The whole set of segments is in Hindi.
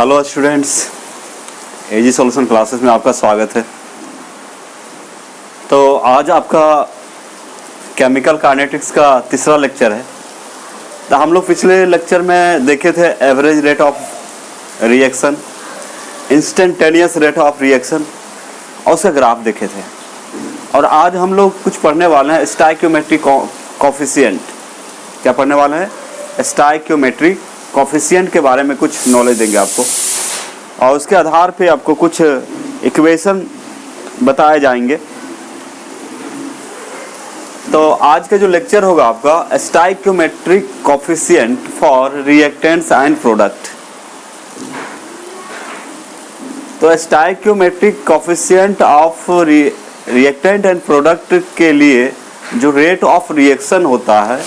हेलो स्टूडेंट्स, एजी सॉल्यूशन क्लासेस में आपका स्वागत है। तो आज आपका केमिकल काइनेटिक्स का तीसरा लेक्चर है। तो हम लोग पिछले लेक्चर में देखे थे average rate of reaction, instantaneous rate of reaction और उसका ग्राफ देखे थे। और आज हम लोग कुछ पढ़ने वाले हैं स्टोइकियोमेट्रिक कोफिशिएंट। क्या पढ़ने वाले हैं? स्टोइकियोमेट्रिक कोफिशिएंट के बारे में कुछ नॉलेज देंगे आपको, और उसके आधार पे आपको कुछ इक्वेशन बताए जाएंगे। तो आज का जो लेक्चर होगा आपका stoichiometric coefficient for reactants and product. तो stoichiometric coefficient of reactant and product के लिए जो रेट ऑफ रिएक्शन होता है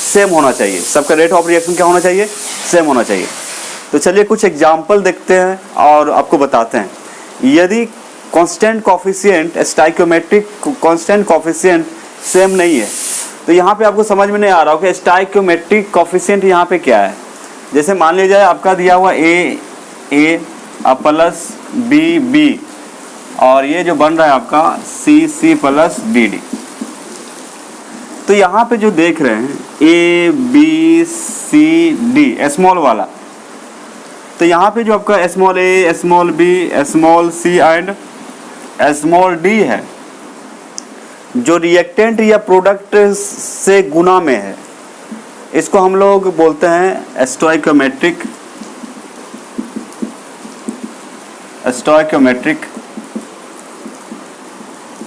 सेम होना चाहिए। सबका रेट ऑफ रिएक्शन क्या होना चाहिए? सेम होना चाहिए। तो चलिए कुछ एग्जाम्पल देखते हैं और आपको बताते हैं। यदि constant coefficient stoichiometric constant coefficient same नहीं है तो यहाँ पे आपको समझ में नहीं आ रहा हो कि स्टोइकियोमेट्रिक कोफिशिएंट यहाँ पे क्या है। जैसे मान लीजिए आपका दिया हुआ ए प्लस बी और ये जो बन रहा है आपका सी प्लस डी। तो यहाँ पे जो देख रहे हैं A B C D small वाला, तो यहाँ पे जो आपका small A small B small C and small D है, जो रिएक्टेंट या प्रोडक्ट से गुना में है, इसको हम लोग बोलते हैं स्टोइकियोमेट्रिक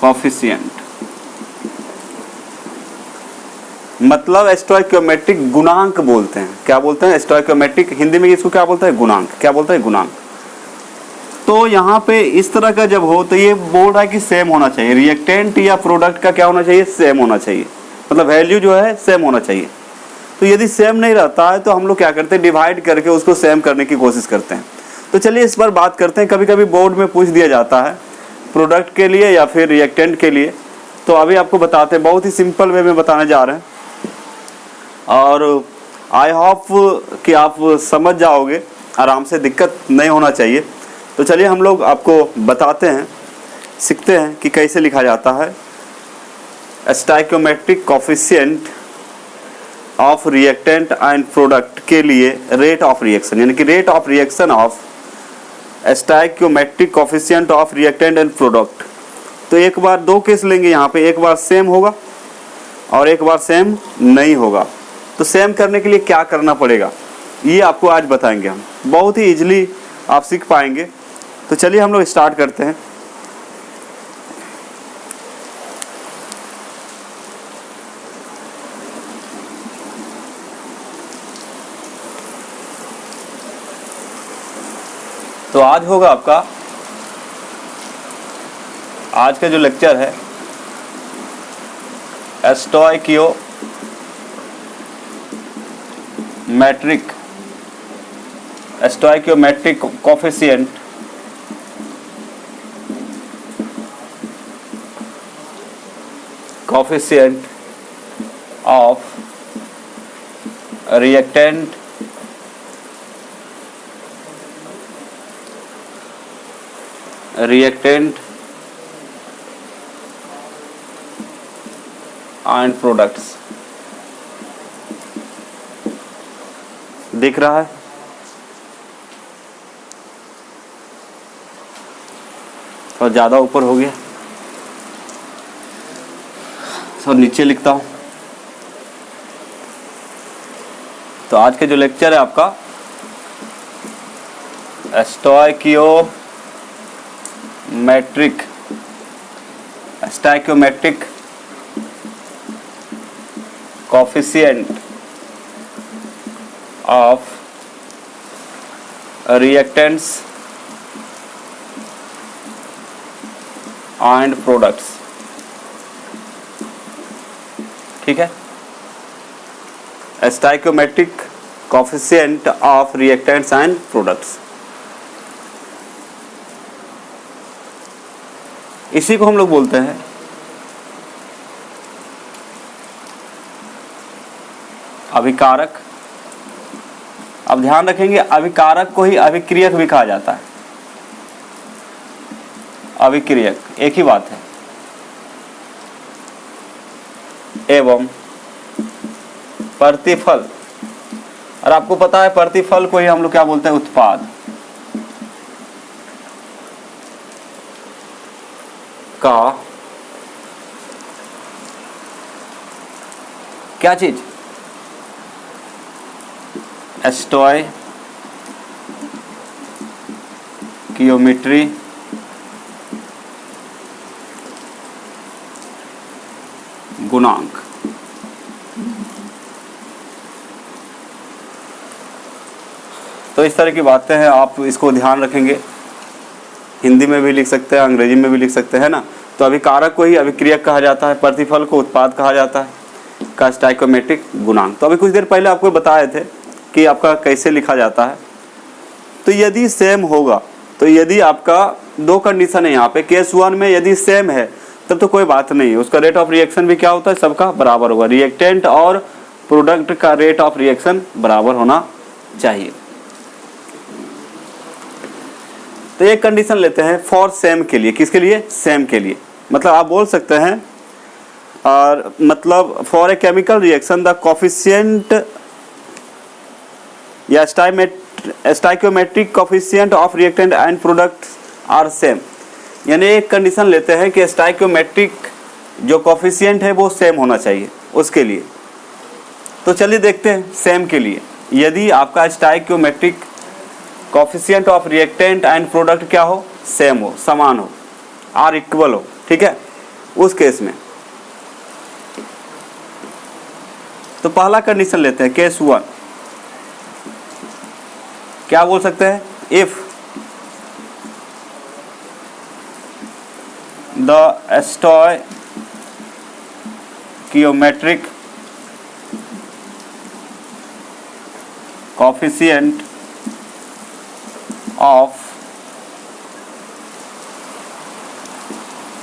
कोफिशिएंट। मतलब स्टोइकियोमेट्रिक गुणांक बोलते हैं। क्या बोलते हैं? स्टोइकियोमेट्रिक, हिंदी में इसको क्या बोलते हैं? गुणांक। क्या बोलते हैं? गुणांक। तो यहाँ पे इस तरह का जब हो तो ये बोल रहा है कि सेम होना चाहिए। रिएक्टेंट या प्रोडक्ट का क्या होना चाहिए? सेम होना चाहिए। मतलब वैल्यू जो है सेम होना चाहिए। तो यदि सेम नहीं रहता है तो हम लोग क्या करते हैं? डिवाइड करके उसको सेम करने की कोशिश करते हैं। तो चलिए इस पर बात करते हैं। कभी कभी बोर्ड में पूछ दिया जाता है प्रोडक्ट के लिए या फिर रिएक्टेंट के लिए। तो अभी आपको बताते हैं, बहुत ही सिंपल वे में बताने जा रहे हैं और आई होप कि आप समझ जाओगे आराम से, दिक्कत नहीं होना चाहिए। तो चलिए हम लोग आपको बताते हैं, सीखते हैं कि कैसे लिखा जाता है stoichiometric coefficient of reactant and product के लिए रेट ऑफ रिएक्शन, यानी कि rate of reaction of stoichiometric coefficient of reactant and product. तो एक बार दो केस लेंगे यहाँ पे, एक बार सेम होगा और एक बार सेम नहीं होगा। तो सेम करने के लिए क्या करना पड़ेगा ये आपको आज बताएंगे हम। बहुत ही इजीली आप सीख पाएंगे। तो चलिए हम लोग स्टार्ट करते हैं। तो आज होगा आपका, आज का जो लेक्चर है stoichiometric coefficient of reactant and products. दिख रहा है? तो ज़्यादा ऊपर हो गया तो नीचे लिखता हूँ। तो आज का जो लेक्चर है आपका stoichiometric coefficient of reactants and products. ठीक है? Stoichiometric coefficient of reactants and products. इसी को हम लोग बोलते हैं अभिकारक अब ध्यान रखेंगे अभिकारक को ही अभिक्रियक भी कहा जाता है, अभिक्रियक एक ही बात है। एवं प्रतिफल, और आपको पता है प्रतिफल को ही हम लोग क्या बोलते हैं, उत्पाद का क्या चीज, स्टोइकियोमेट्री गुणांक। तो इस तरह की बातें हैं, आप इसको ध्यान रखेंगे। हिंदी में भी लिख सकते हैं, अंग्रेजी में भी लिख सकते हैं ना। तो अभिकारक को ही अभिक्रियक कहा जाता है, प्रतिफल को उत्पाद कहा जाता है, का स्टोइकोमेट्रिक गुणांक। तो अभी कुछ देर पहले आपको बताए थे कि आपका कैसे लिखा जाता है। तो यदि सेम होगा, तो यदि आपका दो कंडीशन है यहाँ पे, केस 1 में यदि सेम है तब तो कोई बात नहीं है, उसका रेट ऑफ रिएक्शन भी क्या होता है, सबका बराबर होगा। रिएक्टेंट और प्रोडक्ट का रेट ऑफ रिएक्शन बराबर होना चाहिए। तो एक कंडीशन लेते हैं फॉर सेम के लिए, किसके लिए, सेम के लिए। मतलब आप बोल सकते हैं और मतलब for a chemical reaction the coefficient या stoichiometric coefficient of reactant and product are same. यानी एक कंडीशन लेते हैं कि स्टोइकोमेट्रिक जो कोफिशिएंट है वो सेम होना चाहिए उसके लिए। तो चलिए देखते हैं सेम के लिए। यदि आपका stoichiometric coefficient of reactant and product क्या हो, सेम हो, समान हो, आर इक्वल हो, ठीक है, उस केस में तो पहला कंडीशन लेते हैं, केस 1 क्या बोल सकते हैं, if the stoichiometric coefficient of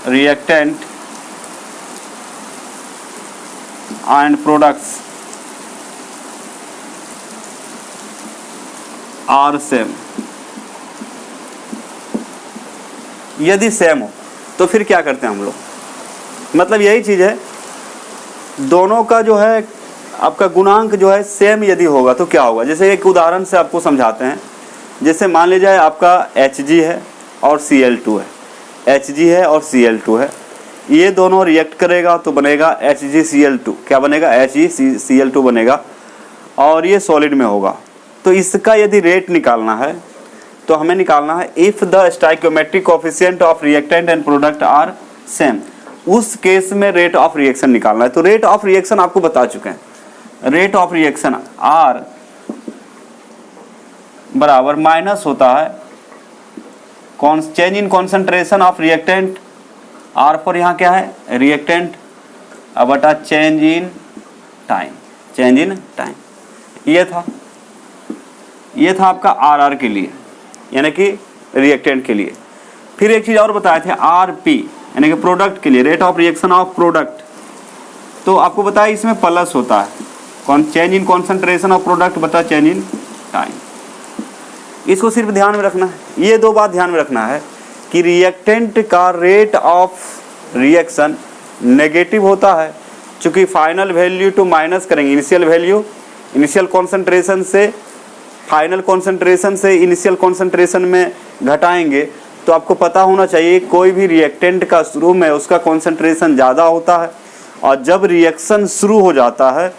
reactant and products are same। यदि सेम हो तो फिर क्या करते हैं हम लोग, मतलब यही चीज़ है, दोनों का जो है आपका गुणांक जो है सेम यदि होगा तो क्या होगा। जैसे एक उदाहरण से आपको समझाते हैं। जैसे मान लीजिए आपका Hg है और Cl2 है, Hg है और Cl2 है, ये दोनों रिएक्ट करेगा तो बनेगा HgCl2। क्या बनेगा, HgCl2 बनेगा, और ये सॉलिड में होगा। तो इसका यदि रेट निकालना है तो हमें निकालना है if the stoichiometric coefficient of reactant and product are same. उस केस में रेट ऑफ रिएक्शन निकालना है। तो रेट ऑफ रिएक्शन आपको बता चुके हैं, रेट ऑफ रिएक्शन आर बराबर माइनस होता है change in concentration of reactant, R for यहाँ क्या है, रिएक्टेंट, बटा change in time, change in time. ये था आपका आर के लिए, यानी कि रिएक्टेंट के लिए। फिर एक चीज़ और बताए थे, आर पी यानी कि प्रोडक्ट के लिए, rate of reaction of product. तो आपको बताया इसमें प्लस होता है, change in concentration of product बता चेंज इन टाइम। इसको सिर्फ ध्यान में रखना है, ये दो बात ध्यान में रखना है कि रिएक्टेंट का रेट ऑफ रिएक्शन नेगेटिव होता है, चूँकि फाइनल वैल्यू टू माइनस करेंगे इनिशियल वैल्यू, इनिशियल कॉन्सेंट्रेशन से फाइनल कॉन्सेंट्रेशन से इनिशियल कॉन्सेंट्रेशन में घटाएंगे। तो आपको पता होना चाहिए कोई भी रिएक्टेंट का शुरू में उसका कॉन्सेंट्रेशन ज़्यादा होता है, और जब रिएक्शन शुरू हो जाता है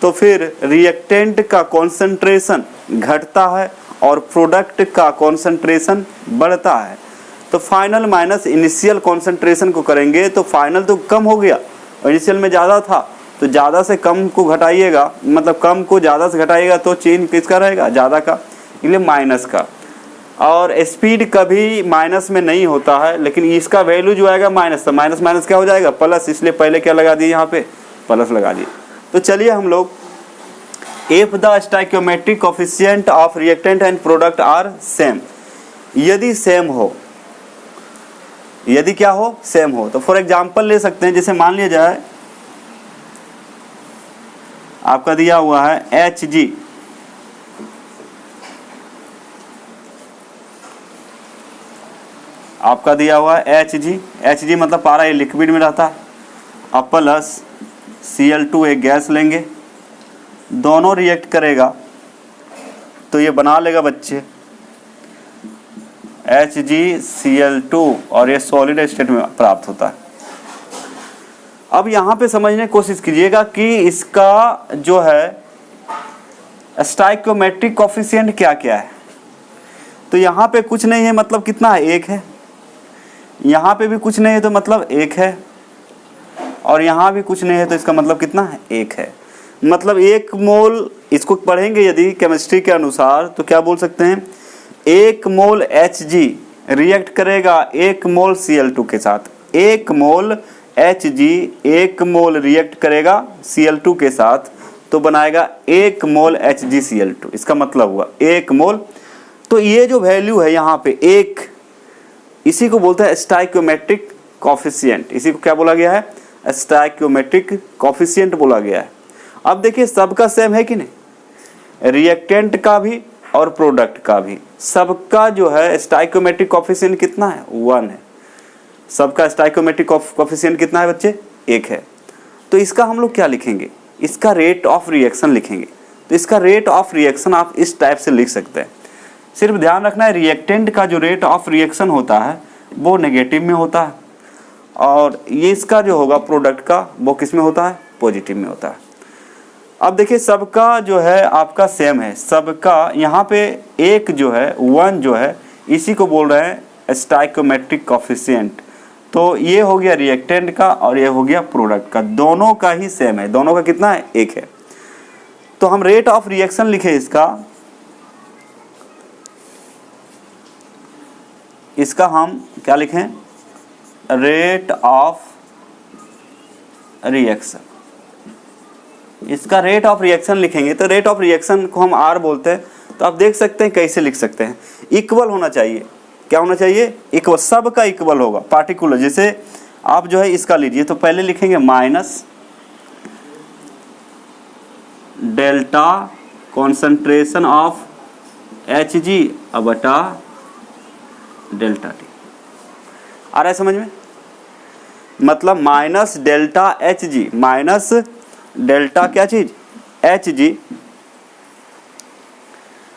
तो फिर रिएक्टेंट का कॉन्सेंट्रेशन घटता है और प्रोडक्ट का कॉन्सेंट्रेशन बढ़ता है। तो फाइनल माइनस इनिशियल कॉन्सेंट्रेशन को करेंगे तो फाइनल तो कम हो गया, इनिशियल में ज़्यादा था, तो ज़्यादा से कम को घटाइएगा, मतलब कम को ज़्यादा से घटाइएगा तो चेंज किसका रहेगा, ज़्यादा का, इसलिए माइनस का। और स्पीड कभी माइनस में नहीं होता है, लेकिन इसका वैल्यू जो आएगा माइनस, तो माइनस माइनस क्या हो जाएगा, प्लस, इसलिए पहले क्या लगा दिए, यहाँ पे प्लस लगा दिए। तो चलिए हम लोग if the stoichiometric coefficient of reactant and product are same, यदि सेम हो, यदि क्या हो, सेम हो। तो फॉर एग्जांपल ले सकते हैं, जैसे मान लिया जाए आपका दिया हुआ है Hg आपका दिया हुआ है Hg, Hg मतलब पारा ये लिक्विड में रहता है, अब प्लस Cl2 एक गैस लेंगे, दोनों रिएक्ट करेगा तो ये बना लेगा बच्चे HgCl2 और ये सॉलिड स्टेट में प्राप्त होता है। अब यहाँ पे समझने की कोशिश कीजिएगा कि इसका जो है स्टाइकियोमेट्रिक कोफिशिएंट क्या क्या है। तो यहाँ पे कुछ नहीं है मतलब कितना है, एक है, यहाँ पे भी कुछ नहीं है तो मतलब एक है, और यहाँ भी कुछ नहीं है तो इसका मतलब कितना है, एक है। मतलब 1 मोल, इसको पढ़ेंगे यदि केमिस्ट्री के अनुसार तो क्या बोल सकते हैं, 1 मोल Hg रिएक्ट करेगा 1 मोल Cl2 के साथ, 1 मोल Hg 1 मोल रिएक्ट करेगा Cl2 के साथ तो बनाएगा 1 मोल HgCl2। इसका मतलब हुआ 1 मोल। तो ये जो वैल्यू है यहाँ पे 1, इसी को बोलते हैं स्टाइकियोमेट्रिक कोफिशिएंट। इसी को क्या बोला गया है, स्टाइकियोमेट्रिक कोफिशिएंट बोला गया है। अब देखिए सबका सेम है कि नहीं, रिएक्टेंट का भी और प्रोडक्ट का भी, सबका जो है स्टाइकियोमेट्रिक कोफिशिएंट कितना है, 1 है। सबका स्टाइकियोमेट्रिक कोफिशिएंट कितना है बच्चे, 1 है। तो इसका हम लोग क्या लिखेंगे, इसका रेट ऑफ रिएक्शन लिखेंगे। तो इसका रेट ऑफ रिएक्शन आप इस टाइप से लिख सकते हैं। सिर्फ ध्यान रखना है रिएक्टेंट का जो रेट ऑफ रिएक्शन होता है वो नेगेटिव में होता है, और ये इसका जो होगा प्रोडक्ट का वो किस में होता है, पॉजिटिव में होता है। अब देखिए सबका जो है आपका सेम है, सबका यहाँ पे 1 जो है 1 जो है इसी को बोल रहे हैं स्टाइकियोमेट्रिक कोफिशिएंट। तो ये हो गया रिएक्टेंट का और ये हो गया प्रोडक्ट का, दोनों का ही सेम है, दोनों का कितना है, 1 है। तो हम रेट ऑफ रिएक्शन लिखे इसका हम क्या लिखें, रेट ऑफ रिएक्शन। इसका रेट ऑफ रिएक्शन लिखेंगे तो रेट ऑफ रिएक्शन को हम R बोलते हैं। तो आप देख सकते हैं कैसे लिख सकते हैं, इक्वल होना चाहिए। क्या होना चाहिए, इक्वल, सब का इक्वल होगा। पार्टिकुलर जैसे आप जो है इसका लीजिए तो पहले लिखेंगे minus delta concentration of Hg बटा डेल्टा T। आ रहा है समझ में, मतलब minus delta Hg minus delta क्या चीज, Hg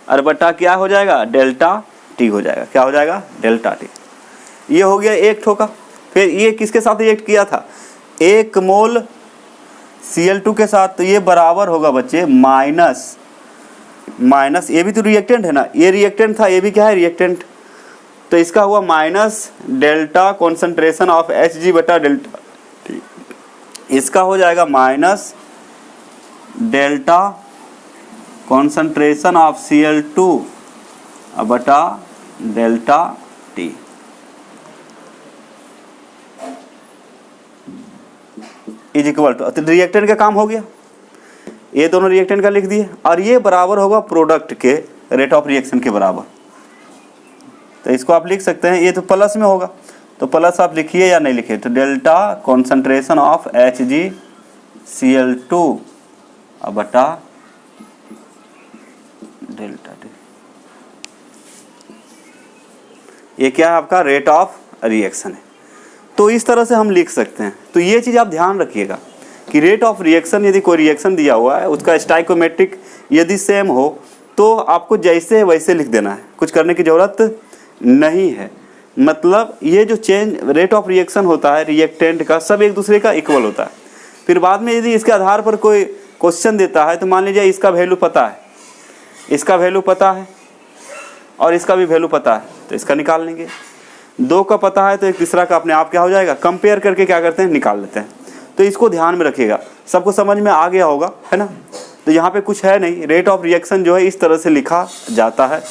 और बटा क्या हो जाएगा, डेल्टा T हो जाएगा। क्या हो जाएगा, डेल्टा T। ये हो गया एक ठोका। फिर ये किसके साथ रिएक्ट किया था, 1 मोल Cl2 के साथ, तो ये बराबर होगा बच्चे माइनस माइनस, ये भी तो रिएक्टेंट है ना, ये रिएक्टेंट था, ये भी क्या है, रिएक्टेंट। तो इसका हुआ minus delta concentration of Hg बटा डेल्टा T। इसका हो जाएगा minus delta concentration of Cl2 बटा delta T। Is equal to, तो रिएक्टेंट का काम हो गया, ये दोनों रिएक्टेंट का लिख दिए, और ये बराबर होगा प्रोडक्ट के रेट ऑफ रिएक्शन के बराबर। तो इसको आप लिख सकते हैं, ये तो प्लस में होगा तो प्लस आप लिखिए या नहीं लिखिए, तो डेल्टा कॉन्सेंट्रेशन ऑफ HgCl2 बटा डेल्टा T। ये क्या है, आपका रेट ऑफ रिएक्शन है। तो इस तरह से हम लिख सकते हैं। तो ये चीज़ आप ध्यान रखिएगा कि रेट ऑफ रिएक्शन, यदि कोई रिएक्शन दिया हुआ है उसका स्टाइकियोमेट्रिक यदि सेम हो तो आपको जैसे वैसे लिख देना है, कुछ करने की ज़रूरत नहीं है। मतलब ये जो चेंज रेट ऑफ रिएक्शन होता है रिएक्टेंट का, सब एक दूसरे का इक्वल होता है। फिर बाद में यदि इसके आधार पर कोई क्वेश्चन देता है तो मान लीजिए इसका वैल्यू पता है, इसका वैल्यू पता है और इसका भी वैल्यू पता है, तो इसका निकाल लेंगे। 2 का पता है तो एक तीसरा का अपने आप क्या हो जाएगा, कंपेयर करके क्या करते हैं, निकाल लेते हैं। तो इसको ध्यान में रखिएगा, सबको समझ में आ गया होगा, है ना। तो यहाँ पे कुछ है नहीं, रेट ऑफ रिएक्शन जो है इस तरह से लिखा जाता है,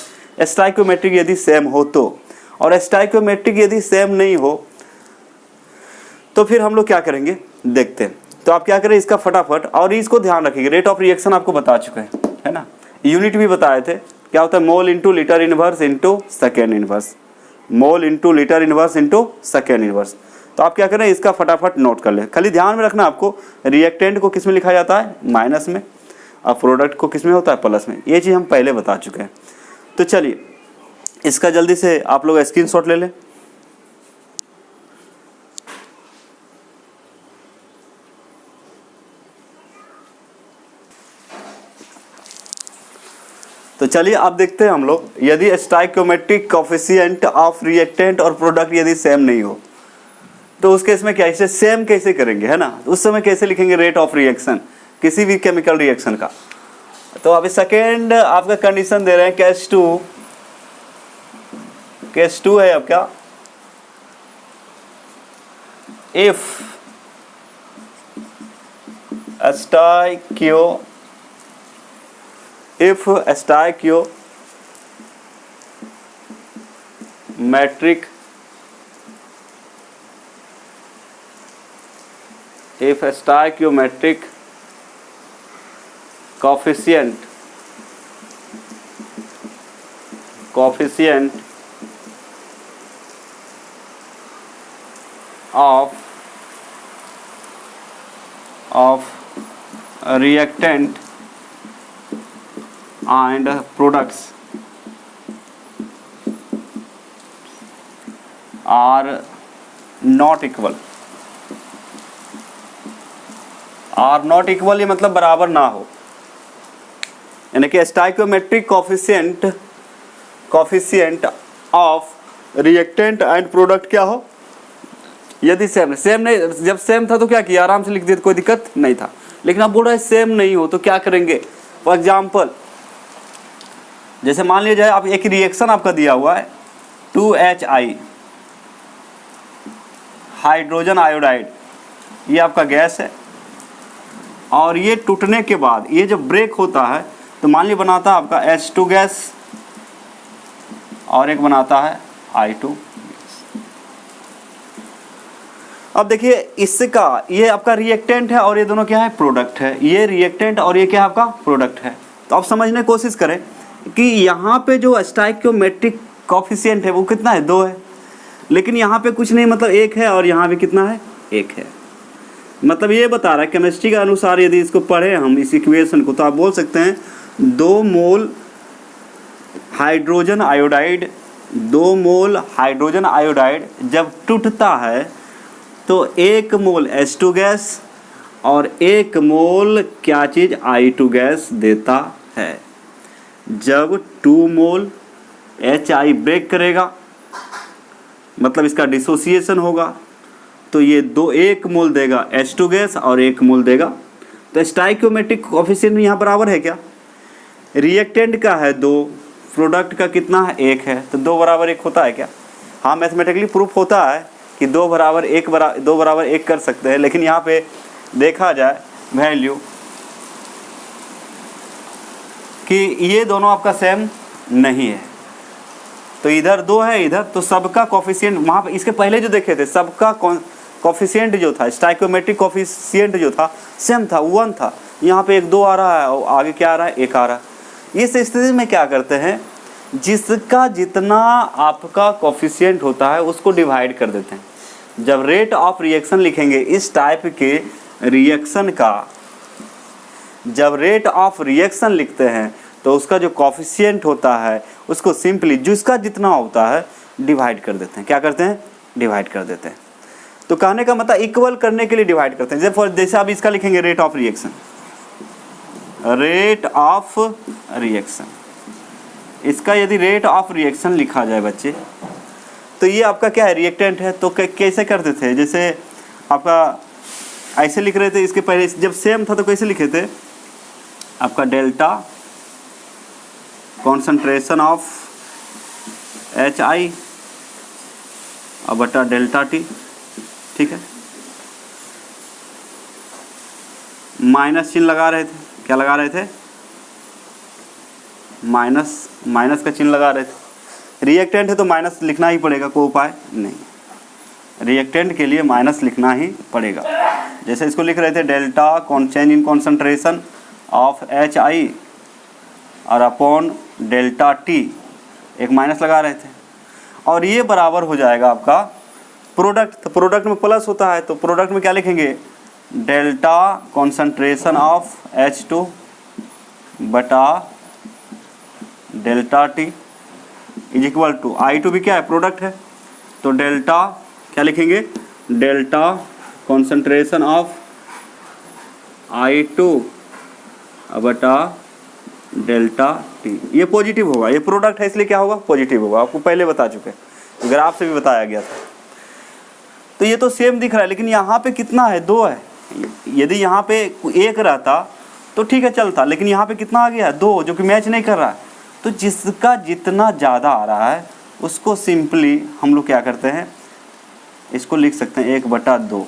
स्टाइकियोमेट्रिक यदि सेम हो तो। और स्टाइकियोमेट्रिक यदि सेम नहीं हो तो फिर हम लोग क्या करेंगे, देखते हैं। तो आप क्या करें, इसका फटाफट, और इसको ध्यान रखिएगा, रेट ऑफ रिएक्शन आपको बता चुके हैं, है ना, यूनिट भी बताए थे, क्या होता है, मोल into litre inverse into second inverse, मोल into litre inverse into second inverse. तो आप क्या करें, इसका फटाफट नोट कर लें। खाली ध्यान में रखना आपको, रिएक्टेंट को किस में लिखा जाता है, माइनस में, और प्रोडक्ट को किस में होता है, प्लस में। ये चीज़ हम पहले बता चुके हैं। तो चलिए इसका जल्दी से आप लोग स्क्रीनशॉट ले लें। तो चलिए अब देखते हैं हम लोग, यदि स्टाइक्योमेट्रिक कोफिशिएंट ऑफ रिएक्टेंट और प्रोडक्ट यदि सेम नहीं हो तो उस केस में क्या, इसे सेम कैसे करेंगे, है ना। उस समय कैसे लिखेंगे रेट ऑफ रिएक्शन किसी भी केमिकल रिएक्शन का। तो अभी सेकेंड आपका कंडीशन दे रहे हैं केस टू है आपका, if stoichiometric coefficient of reactant and products are not equal, ये मतलब बराबर ना हो, यानी कि stoichiometric coefficient of reactant and product क्या हो, यदि सेम नहीं, जब सेम था तो क्या किया, आराम से लिख दिया, कोई दिक्कत नहीं था। लेकिन अब बोल रहा है सेम नहीं हो तो क्या करेंगे। फॉर एग्जाम्पल जैसे मान लिया जाए आप एक रिएक्शन आपका दिया हुआ है 2HI हाइड्रोजन आयोडाइड, ये आपका गैस है, और ये टूटने के बाद ये जब ब्रेक होता है तो मान लीजिए बनाता है आपका H2 गैस और एक बनाता है I2। अब देखिए इसका ये आपका रिएक्टेंट है और ये दोनों क्या है, प्रोडक्ट है। ये रिएक्टेंट और ये क्या है आपका प्रोडक्ट है। तो आप समझने की कोशिश करें कि यहाँ पे जो स्टाइक्योमेट्रिक कोफिशिएंट है वो कितना है, 2 है, लेकिन यहाँ पे कुछ नहीं, मतलब 1 है, और यहाँ पे कितना है, 1 है। मतलब ये बता रहा है केमिस्ट्री के अनुसार, यदि इसको पढ़े हम इस इक्वेशन को, तो आप बोल सकते हैं 2 मोल हाइड्रोजन आयोडाइड जब टूटता है तो 1 मोल H2 गैस और 1 मोल क्या चीज़, I2 गैस देता है। जब 2 मोल HI ब्रेक करेगा, मतलब इसका डिसोसिएशन होगा, तो ये 1 मोल देगा H2 गैस और 1 मोल देगा। तो स्टाइक्योमेट्रिक कोफिशिएंट यहाँ बराबर है क्या, रिएक्टेंट का है 2, प्रोडक्ट का कितना है, 1 है, तो 2 बराबर 1 होता है क्या। हाँ, मैथमेटिकली प्रूफ होता है कि 2 बराबर 1 कर सकते हैं, लेकिन यहाँ पे देखा जाए वैल्यू कि ये दोनों आपका सेम नहीं है, तो इधर 2 है, इधर, तो सबका कोफिशिएंट वहाँ पे इसके पहले जो देखे थे सबका कोफिशिएंट जो था, स्टाइक्योमेट्रिक कोफिशिएंट जो था सेम था, 1 था। यहाँ पे 1 2 आ रहा है और आगे क्या आ रहा है, 1 आ रहा है। इस स्थिति में क्या करते हैं, जिसका जितना आपका कोफिशिएंट होता है उसको डिवाइड कर देते हैं। जब रेट ऑफ रिएक्शन लिखेंगे इस टाइप के रिएक्शन का, जब रेट ऑफ रिएक्शन लिखते हैं तो उसका जो कोफिशिएंट होता है उसको सिंपली जिसका जितना होता है डिवाइड कर देते हैं। क्या करते हैं, डिवाइड कर देते हैं। तो कहने का मतलब इक्वल करने के लिए डिवाइड करते हैं। जैसे आप इसका लिखेंगे रेट ऑफ रिएक्शन, इसका यदि रेट ऑफ रिएक्शन लिखा जाए बच्चे, तो ये आपका क्या है, रिएक्टेंट है। तो कैसे करते थे, जैसे आपका ऐसे लिख रहे थे, इसके पहले जब सेम था तो कैसे लिखे थे, आपका डेल्टा कॉन्सेंट्रेशन ऑफ HI और बटा डेल्टा T, ठीक है। माइनस चिन्ह लगा रहे थे, क्या लगा रहे थे, माइनस का चिन्ह लगा रहे थे। रिएक्टेंट है तो माइनस लिखना ही पड़ेगा, कोई उपाय नहीं, रिएक्टेंट के लिए माइनस लिखना ही पड़ेगा। जैसे इसको लिख रहे थे delta change in concentration of HI और अपॉन डेल्टा T, एक माइनस लगा रहे थे, और ये बराबर हो जाएगा आपका प्रोडक्ट। तो प्रोडक्ट में प्लस होता है, तो प्रोडक्ट में क्या लिखेंगे, डेल्टा कॉन्सेंट्रेशन ऑफ H2 बटा delta T is equal to, I2 भी क्या है, प्रोडक्ट है, तो डेल्टा क्या लिखेंगे, डेल्टा कॉन्सेंट्रेशन ऑफ I2 बटा डेल्टा T टी, ये पॉजिटिव होगा, ये प्रोडक्ट है इसलिए क्या होगा, पॉजिटिव होगा। आपको पहले बता चुके हैं, ग्राफ से भी बताया गया था। तो ये तो सेम दिख रहा है, लेकिन यहाँ पे कितना है, 2 है। यदि यहाँ पे 1 रहता तो ठीक है चलता, लेकिन यहाँ पे कितना आ गया, 2, जो कि मैच नहीं कर रहा है। तो जिसका जितना ज़्यादा आ रहा है उसको सिंपली हम लोग क्या करते हैं, इसको लिख सकते हैं 1/2।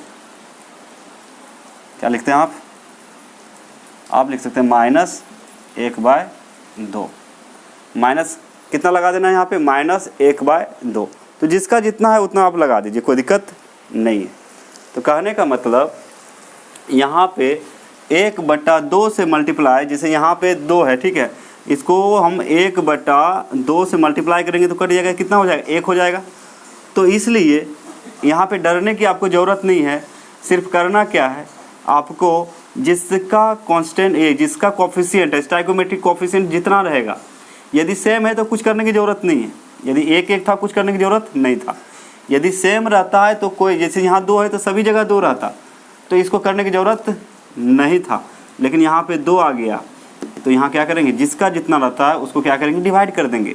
क्या लिखते हैं आप लिख सकते हैं -1/2। माइनस कितना लगा देना है यहाँ पे, -1/2। तो जिसका जितना है उतना आप लगा दीजिए, कोई दिक्कत नहीं है। तो कहने का मतलब यहाँ पे 1/2 से मल्टीप्लाई, जैसे यहाँ पे 2 है, ठीक है, इसको हम 1/2 से मल्टीप्लाई करेंगे तो कट जाएगा, कितना हो जाएगा, 1 हो जाएगा। तो इसलिए यहाँ पे डरने की आपको ज़रूरत नहीं है। सिर्फ करना क्या है, आपको जिसका कांस्टेंट जिसका कोफिशिएंट है, स्टोइकोमेट्रिक कोफिशिएंट जितना रहेगा, यदि सेम है तो कुछ करने की ज़रूरत नहीं है। यदि 1 था कुछ करने की ज़रूरत नहीं था। यदि सेम रहता है तो कोई, जैसे यहाँ 2 है तो सभी जगह 2 रहता, तो इसको करने की ज़रूरत नहीं था। लेकिन यहाँ पे 2 आ गया, तो यहाँ क्या करेंगे, जिसका जितना रहता है उसको क्या करेंगे, डिवाइड कर देंगे।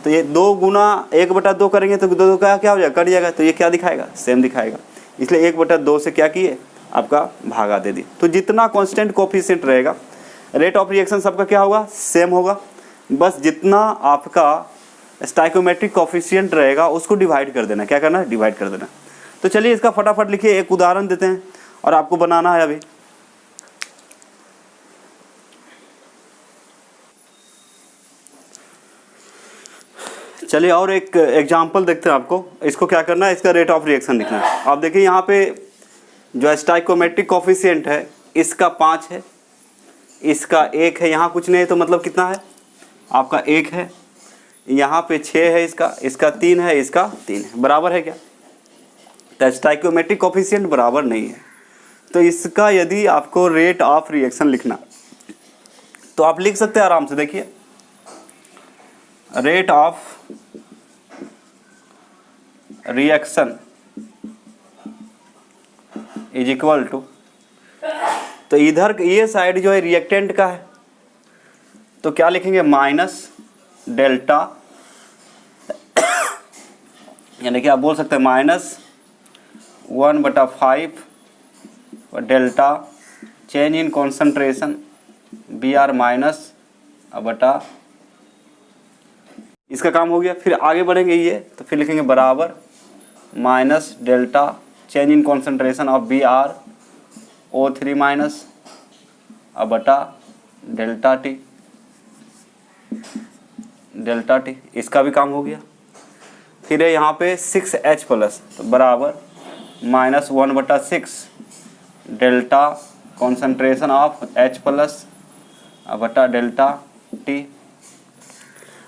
तो ये 2 गुना 1/2 करेंगे तो 2 का क्या हो जाएगा, कट जाएगा। तो ये क्या दिखाएगा, सेम दिखाएगा। इसलिए 1/2 से क्या किए, आपका भागा दे दिए। तो जितना कांस्टेंट कोफिशिएंट रहेगा, रेट ऑफ रिएक्शन सबका क्या होगा, सेम होगा। बस जितना आपका स्टोइकोमेट्रिक कोफिशिएंट रहेगा उसको डिवाइड कर देना। क्या करना है, डिवाइड कर देना। तो चलिए इसका फटाफट लिखिए, एक उदाहरण देते हैं और आपको बनाना है अभी। चलिए और एक एग्जांपल देखते हैं आपको। इसको क्या करना है, इसका रेट ऑफ रिएक्शन लिखना है। आप देखिए यहाँ पे जो स्टोइकोमेट्रिक कोफिशिएंट है इसका 5 है, इसका 1 है, यहाँ कुछ नहीं है तो मतलब कितना है आपका 1 है, यहाँ पे 6 है, इसका 3 है, इसका 3 है, बराबर है क्या। तो स्टोइकोमेट्रिक कोफिशिएंट बराबर नहीं है। तो इसका यदि आपको रेट ऑफ रिएक्शन लिखना तो आप लिख सकते हैं आराम से। देखिए rate of reaction is equal to, तो इधर ये साइड जो है रिएक्टेंट का है तो क्या लिखेंगे, माइनस डेल्टा, यानी कि आप बोल सकते हैं -1/5 delta change in concentration Br minus बटा, इसका काम हो गया। फिर आगे बढ़ेंगे ये, तो फिर लिखेंगे बराबर minus delta change in concentration of BrO3 minus बटा डेल्टा टी, इसका भी काम हो गया। फिर है यहाँ पे 6H प्लस, तो बराबर -1/6 delta concentration of H plus बटा डेल्टा टी।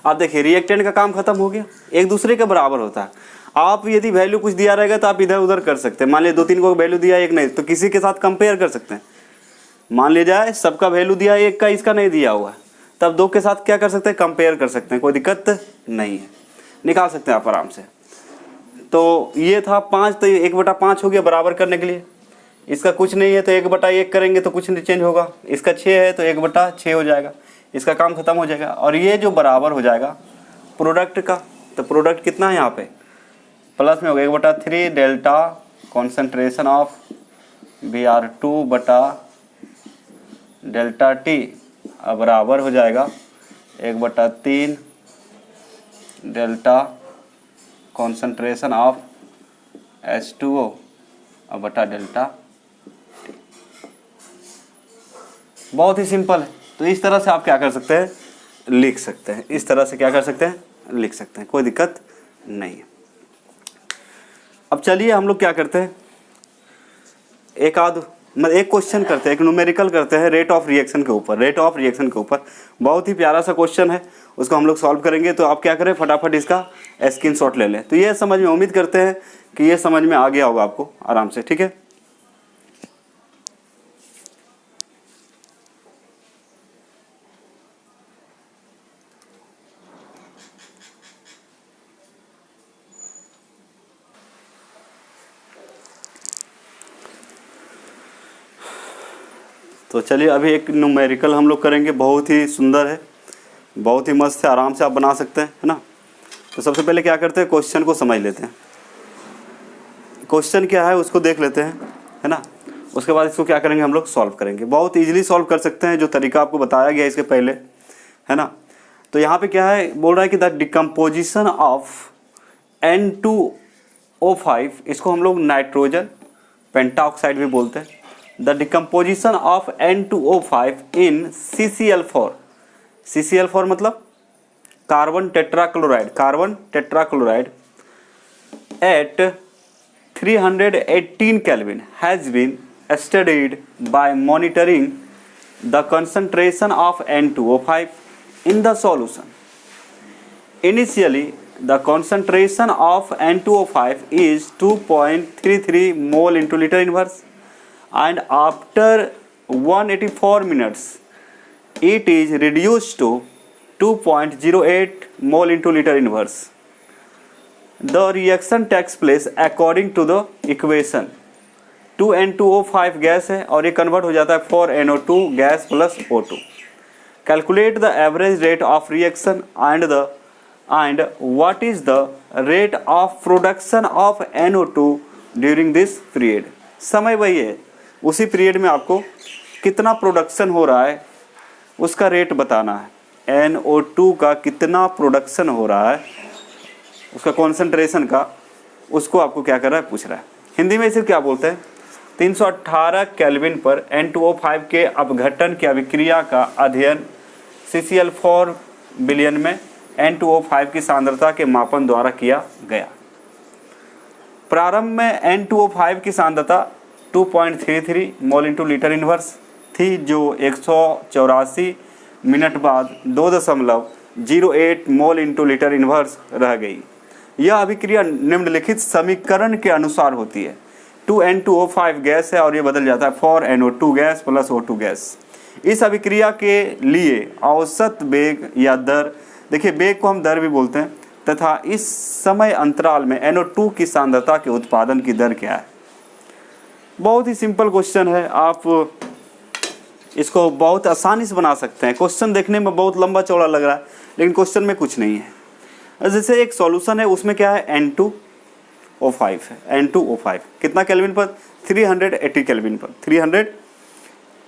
आप देखिए रिएक्टेंट का काम खत्म हो गया, एक दूसरे के बराबर होता है। आप यदि वैल्यू कुछ दिया रहेगा तो आप इधर उधर कर सकते हैं। मान लीजिए 2-3 को वैल्यू दिया, एक नहीं, तो किसी के साथ कंपेयर कर सकते हैं। मान लिया जाए सबका वैल्यू दिया, एक का इसका नहीं दिया हुआ है, तब 2 के साथ क्या कर सकते हैं, कंपेयर कर सकते हैं, कोई दिक्कत नहीं है, निकाल सकते हैं आप आराम से। तो ये था 5, तो 1/5 हो गया बराबर करने के लिए। इसका कुछ नहीं है तो 1/1 करेंगे तो कुछ नहीं चेंज होगा। इसका 6 है तो 1/6 हो जाएगा, इसका काम खत्म हो जाएगा। और ये जो बराबर हो जाएगा प्रोडक्ट का, तो प्रोडक्ट कितना है यहाँ पे, प्लस में हो गया 1/3 डेल्टा कॉन्सेंट्रेशन ऑफ Br2 बटा डेल्टा टी, बराबर हो जाएगा 1/3 डेल्टा कॉन्सेंट्रेशन ऑफ H2O बटा डेल्टा टी। बहुत ही सिंपल है। तो इस तरह से आप क्या कर सकते हैं, लिख सकते हैं। इस तरह से क्या कर सकते हैं, लिख सकते हैं, कोई दिक्कत नहीं है। अब चलिए हम लोग क्या करते हैं, एक क्वेश्चन करते हैं, एक न्यूमेरिकल करते हैं रेट ऑफ रिएक्शन के ऊपर। रेट ऑफ रिएक्शन के ऊपर बहुत ही प्यारा सा क्वेश्चन है, उसको हम लोग सॉल्व करेंगे। तो आप क्या करें, फटाफट इसका स्क्रीनशॉट ले लें। तो ये समझ में, उम्मीद करते हैं कि ये समझ में आ गया होगा आपको आराम से, ठीक है। तो चलिए अभी एक न्यूमेरिकल हम लोग करेंगे, बहुत ही सुंदर है। बहुत ही मस्त है, आराम से आप बना सकते हैं, है ना। तो सबसे पहले क्या करते हैं, क्वेश्चन को समझ लेते हैं, क्वेश्चन क्या है उसको देख लेते हैं, है ना। उसके बाद इसको क्या करेंगे, हम लोग सॉल्व करेंगे। बहुत इजीली सॉल्व कर सकते हैं, जो तरीका आपको बताया गया इसके पहले, है ना। तो यहाँ पे क्या है, बोल रहा है कि द डिकम्पोजिशन ऑफ N2O5, इसको हम लोग नाइट्रोजन पेंटाऑक्साइड भी बोलते हैं। The decomposition of N2O5 in CCl4, CCl4 मतलब carbon tetrachloride at 318 Kelvin has been studied by monitoring the concentration of N2O5 in the solution. Initially, the concentration of N2O5 is 2.33 mole into liter inverse, and after 184 minutes, it is reduced to 2.08 mole into liter inverse. The reaction takes place according to the equation 2N2O5 gas है और ये कन्वर्ट हो जाता है 4NO2 gas plus O2. Calculate the average rate of reaction and what is the rate of production of NO2 during this period. समय वही है, उसी पीरियड में आपको कितना प्रोडक्शन हो रहा है उसका रेट बताना है. NO2 का कितना प्रोडक्शन हो रहा है, उसका कॉन्सेंट्रेशन का, उसको आपको क्या कर रहा है, पूछ रहा है. हिंदी में इसे क्या बोलते हैं, 318 केल्विन पर N2O5 के अपघटन की अभिक्रिया का अध्ययन CCl4 बिलियन में N2O5 की सांद्रता के मापन द्वारा किया गया. प्रारंभ में N2O5 की सांद्रता 2.33 मोल इंटू लीटर इनवर्स थी, जो 184 मिनट बाद 2.08 मोल इंटू लीटर इनवर्स रह गई. यह अभिक्रिया निम्नलिखित समीकरण के अनुसार होती है. 2N2O5 गैस है और ये बदल जाता है 4NO2 gas plus O2 gas. इस अभिक्रिया के लिए औसत वेग या दर, देखिए वेग को हम दर भी बोलते हैं, तथा इस समय अंतराल में NO2 की सांद्रता के उत्पादन की दर क्या है. बहुत ही सिंपल क्वेश्चन है, आप इसको बहुत आसानी से बना सकते हैं. क्वेश्चन देखने में बहुत लंबा चौड़ा लग रहा है, लेकिन क्वेश्चन में कुछ नहीं है. जैसे एक सॉल्यूशन है, उसमें क्या है, N2O5 है. N2O5 कितना केल्विन पर, 380 केल्विन पर,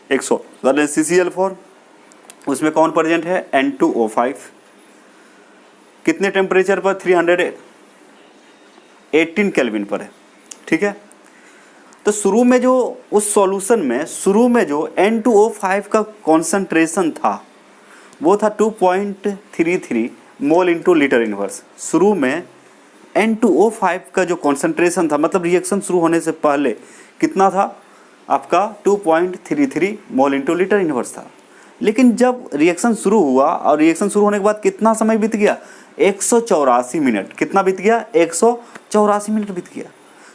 100 CCl4, उसमें कौन प्रेजेंट है, N2O5. कितने टेम्परेचर पर, 318 केल्विन पर है. ठीक है. तो शुरू में जो उस सॉल्यूशन में शुरू में जो N2O5 का कॉन्सेंट्रेशन था वो था 2.33 मोल इंटू लीटर इनवर्स. शुरू में N2O5 का जो कॉन्सेंट्रेशन था, मतलब रिएक्शन शुरू होने से पहले कितना था आपका, 2.33 मोल इंटू लीटर इनवर्स था. लेकिन जब रिएक्शन शुरू हुआ और रिएक्शन शुरू होने के बाद कितना समय बीत गया, 184 मिनट. कितना बीत गया, 184 मिनट बीत गया.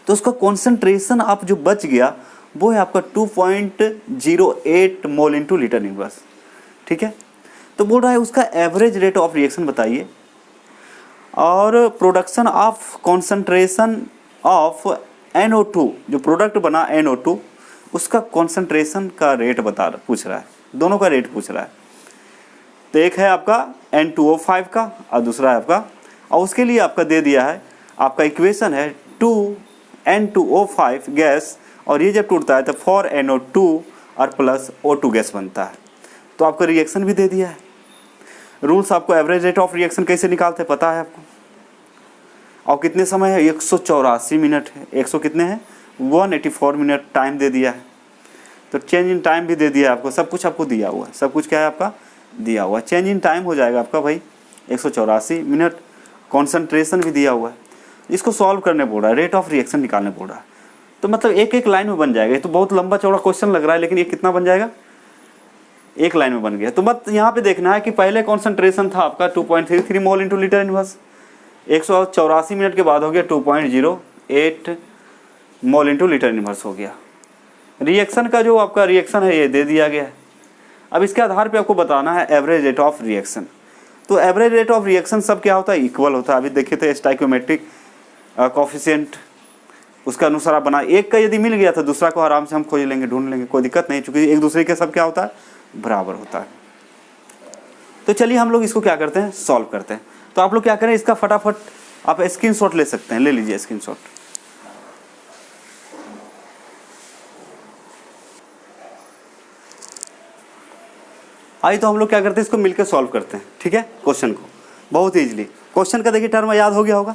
तो उसका कॉन्सेंट्रेशन आप जो बच गया वो है आपका 2.08 मोल इंटू लीटर इनवर्स. ठीक है. तो बोल रहा है उसका एवरेज रेट ऑफ रिएक्शन बताइए और production of concentration of NO2, जो प्रोडक्ट बना NO2 उसका कॉन्सेंट्रेशन का रेट पूछ रहा है. दोनों का रेट पूछ रहा है. तो एक है आपका N2O5 का और दूसरा है आपका, और उसके लिए आपका दे दिया है, आपका इक्वेशन है 2N2O5 गैस, और ये जब टूटता है तो 4NO2 और प्लस O2 गैस बनता है. तो आपका रिएक्शन भी दे दिया है. रूल्स आपको एवरेज रेट ऑफ रिएक्शन कैसे निकालते हैं पता है आपको, और कितने समय है, 184 मिनट है. 100 कितने हैं, 184 मिनट टाइम दे दिया है. तो चेंज इन टाइम भी दे दिया है आपको, सब कुछ आपको दिया हुआ है, सब कुछ क्या है आपका दिया हुआ है. चेंज इन टाइम हो जाएगा आपका भाई 184 मिनट. कॉन्सेंट्रेशन भी दिया हुआ है. इसको सॉल्व करने बोल रहा है, रेट ऑफ रिएक्शन निकालने बोल रहा है. तो मतलब एक एक लाइन में बन जाएगा. ये तो बहुत लंबा चौड़ा क्वेश्चन लग रहा है, लेकिन ये कितना बन जाएगा, एक लाइन में बन गया. तो बस यहाँ पे देखना है कि पहले कॉन्सेंट्रेशन था आपका 2.33 मोल इंटू लीटर इनवर्स, 184 मिनट के बाद हो गया 2.08 मोल इंटू लीटर इनवर्स हो गया. रिएक्शन का जो आपका रिएक्शन है ये दे दिया गया है. अब इसके आधार पे आपको बताना है एवरेज रेट ऑफ रिएक्शन. तो एवरेज रेट ऑफ रिएक्शन सब क्या होता है, इक्वल होता है. अभी देखे थे स्टाइकियोमेट्रिक कोफिशिएंट, उसका अनुसार आप बना. एक का यदि मिल गया तो दूसरा को आराम से हम खोज लेंगे, ढूंढ लेंगे, कोई दिक्कत नहीं, क्योंकि एक दूसरे के सब क्या होता है, बराबर होता है. तो चलिए हम लोग इसको क्या करते हैं, सॉल्व करते हैं। तो आप लोग क्या करें, इसका फटाफट आप स्क्रीनशॉट ले सकते हैं, ले लीजिए स्क्रीनशॉट। आइए तो हम लोग क्या करते हैं, इसको मिलकर सॉल्व करते हैं, ठीक है। क्वेश्चन को बहुत ईजिली, क्वेश्चन का देखिए टर्म याद हो गया होगा